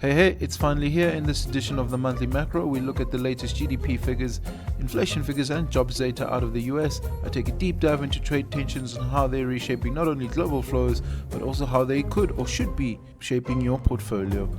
Hey, it's finally here. In this edition of the Monthly Macro, we look at the latest GDP figures, inflation figures, and jobs data out of the US. I take a deep dive into trade tensions and how they're reshaping not only global flows, but also how they could or should be shaping your portfolio.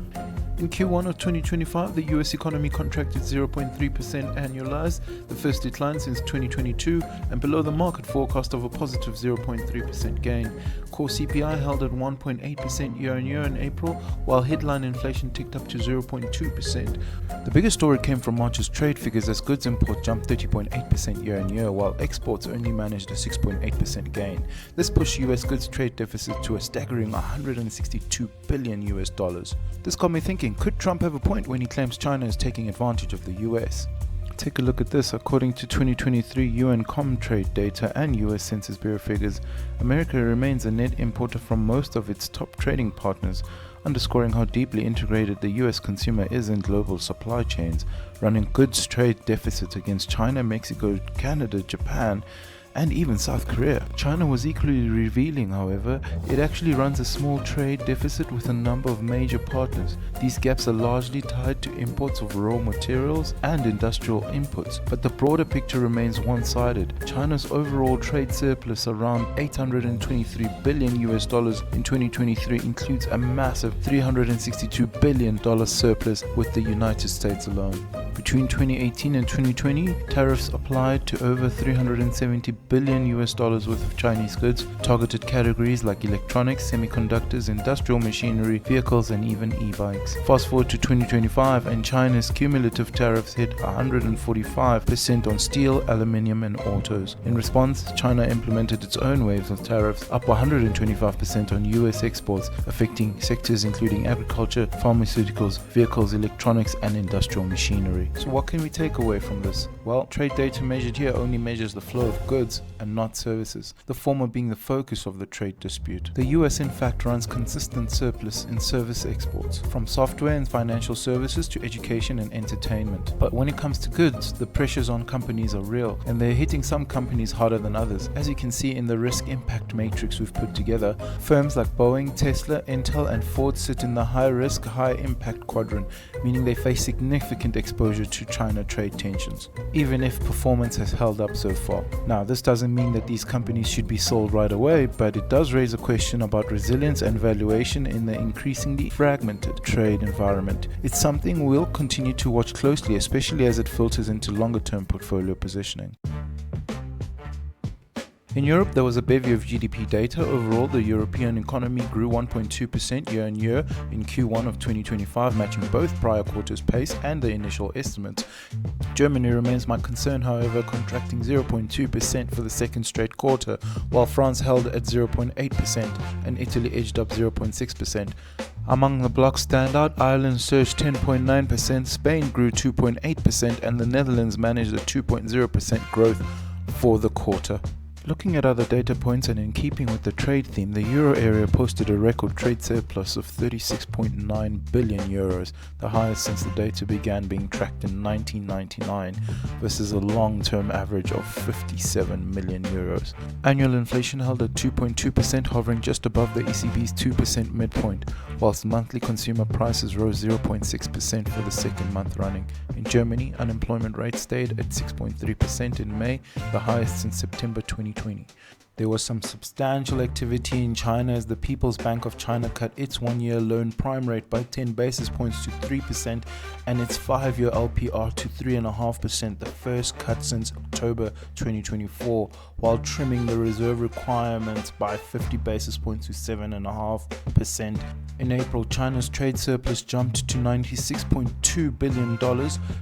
In Q1 of 2025, the US economy contracted 0.3% annualized, the first decline since 2022, and below the market forecast of a positive 0.3% gain. Core CPI held at 1.8% year-on-year in April, while headline inflation ticked up to 0.2%. The biggest story came from March's trade figures as goods imports jumped 30.8% year-on-year, while exports only managed a 6.8% gain. This pushed US goods trade deficit to a staggering $162 billion. This got me thinking, could Trump have a point when he claims China is taking advantage of the US? Take a look at this. According to 2023 UN Comtrade data and US Census Bureau figures, America remains a net importer from most of its top trading partners, underscoring how deeply integrated the US consumer is in global supply chains, running goods trade deficits against China, Mexico, Canada, Japan, and even South Korea. China was equally revealing, however. It actually runs a small trade deficit with a number of major partners. These gaps are largely tied to imports of raw materials and industrial inputs, but the broader picture remains one-sided. China's overall trade surplus, around $823 billion in 2023, includes a massive $362 billion surplus with the United States alone. Between 2018 and 2020, tariffs applied to over $370 billion worth of Chinese goods, targeted categories like electronics, semiconductors, industrial machinery, vehicles, and even e-bikes. Fast forward to 2025, and China's cumulative tariffs hit 145% on steel, aluminium, and autos. In response, China implemented its own waves of tariffs, up 125% on US exports, affecting sectors including agriculture, pharmaceuticals, vehicles, electronics, and industrial machinery. So what can we take away from this? Well, trade data measured here only measures the flow of goods and not services, the former being the focus of the trade dispute. The US in fact runs consistent surplus in service exports, from software and financial services to education and entertainment. But when it comes to goods, the pressures on companies are real, and they're hitting some companies harder than others. As you can see in the risk impact matrix we've put together, firms like Boeing, Tesla, Intel, and Ford sit in the high risk, high impact quadrant, meaning they face significant exposure to China trade tensions, even if performance has held up so far. Now, this doesn't mean that these companies should be sold right away, but it does raise a question about resilience and valuation in the increasingly fragmented trade environment. It's something we'll continue to watch closely, especially as it filters into longer-term portfolio positioning. In Europe, there was a bevy of GDP data. Overall, the European economy grew 1.2% year-on-year in Q1 of 2025, matching both prior quarters' pace and the initial estimates. Germany remains my concern, however, contracting 0.2% for the second straight quarter, while France held at 0.8% and Italy edged up 0.6%. Among the blocks standout, Ireland surged 10.9%, Spain grew 2.8%, and the Netherlands managed a 2.0% growth for the quarter. Looking at other data points and in keeping with the trade theme, the euro area posted a record trade surplus of 36.9 billion euros, the highest since the data began being tracked in 1999, versus a long-term average of 57 million euros. Annual inflation held at 2.2%, hovering just above the ECB's 2% midpoint, whilst monthly consumer prices rose 0.6% for the second month running. In Germany, unemployment rate stayed at 6.3% in May, the highest since September 2020. There was some substantial activity in China as the People's Bank of China cut its one-year loan prime rate by 10 basis points to 3% and its 5-year LPR to 3.5%, the first cut since October 2024, while trimming the reserve requirements by 50 basis points to 7.5%. In April, China's trade surplus jumped to $96.2 billion,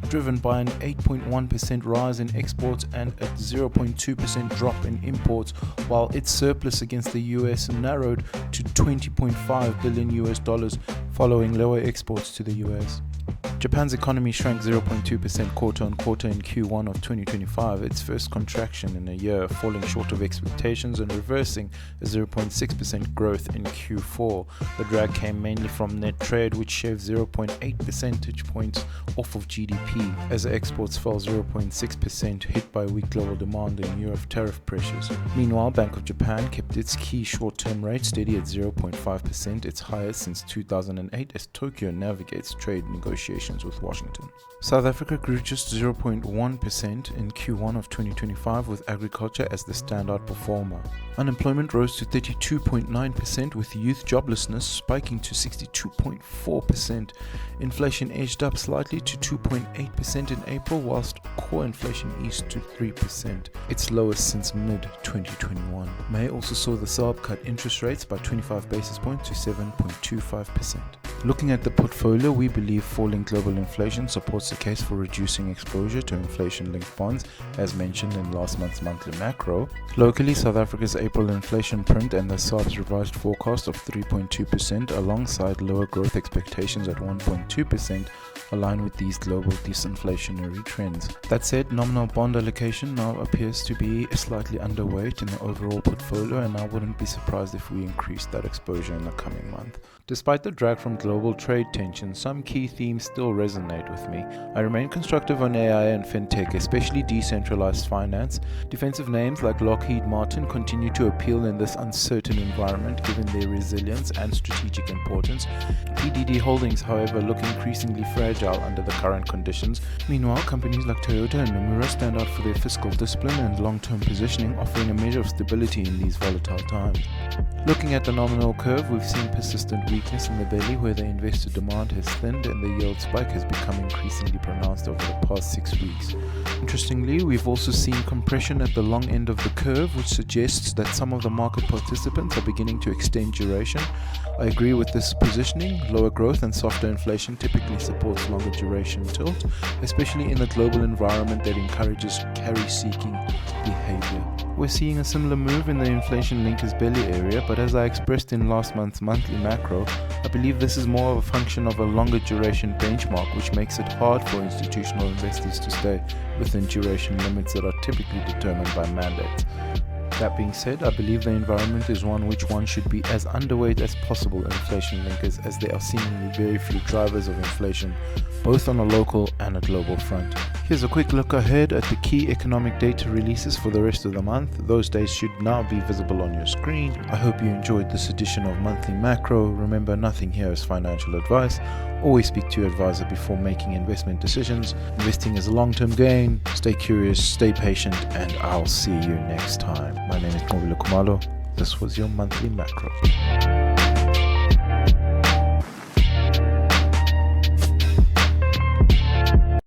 driven by an 8.1% rise in exports and a 0.2% drop in imports, while its surplus against the US narrowed to $20.5 billion following lower exports to the US. Japan's economy shrank 0.2% quarter-on-quarter in Q1 of 2025, its first contraction in a year, falling short of expectations and reversing a 0.6% growth in Q4. The drag came mainly from net trade, which shaved 0.8 percentage points off of GDP, as exports fell 0.6%, hit by weak global demand in view of tariff pressures. Meanwhile, Bank of Japan kept its key short-term rate steady at 0.5%, its highest since 2008, as Tokyo navigates trade negotiations with Washington. South Africa grew just 0.1% in Q1 of 2025, with agriculture as the standout performer. Unemployment rose to 32.9%, with youth joblessness spiking to 62.4%. Inflation edged up slightly to 2.8% in April, whilst core inflation eased to 3%, its lowest since mid-2021. May also saw the SARB cut interest rates by 25 basis points to 7.25%. Looking at the portfolio, we believe falling global inflation supports the case for reducing exposure to inflation-linked bonds, as mentioned in last month's monthly macro. Locally, South Africa's April inflation print and the SARB's revised forecast of 3.2%, alongside lower growth expectations at 1.2%, align with these global disinflationary trends. That said, nominal bond allocation now appears to be slightly underweight in the overall portfolio, and I wouldn't be surprised if we increase that exposure in the coming month. Despite the drag from global trade tensions, some key themes still resonate with me. I remain constructive on AI and fintech, especially decentralized finance. Defensive names like Lockheed Martin continue to appeal in this uncertain environment, given their resilience and strategic importance. PDD holdings, however, look increasingly fragile under the current conditions. Meanwhile, companies like Toyota and Nomura stand out for their fiscal discipline and long-term positioning, offering a measure of stability in these volatile times. Looking at the nominal curve, we've seen persistent weakness in the belly, where the investor demand has thinned and the yield spike has become increasingly pronounced over the past 6 weeks. Interestingly, we've also seen compression at the long end of the curve, which suggests that some of the market participants are beginning to extend duration. I agree with this positioning. Lower growth and softer inflation typically supports longer duration tilt, especially in a global environment that encourages carry-seeking behavior. We're seeing a similar move in the inflation linkers belly area, but as I expressed in last month's monthly macro, I believe this is more of a function of a longer duration benchmark, which makes it hard for institutional investors to stay within duration limits that are typically determined by mandates. That being said, I believe the environment is one which one should be as underweight as possible in inflation linkers, as there are seemingly very few drivers of inflation, both on a local and a global front. Here's a quick look ahead at the key economic data releases for the rest of the month. Those days should now be visible on your screen. I hope you enjoyed this edition of Monthly Macro. Remember, nothing here is financial advice. Always speak to your advisor before making investment decisions. Investing is a long-term gain. Stay curious, stay patient, and I'll see you next time. My name is Mobile Kumalo. This was your Monthly Macro.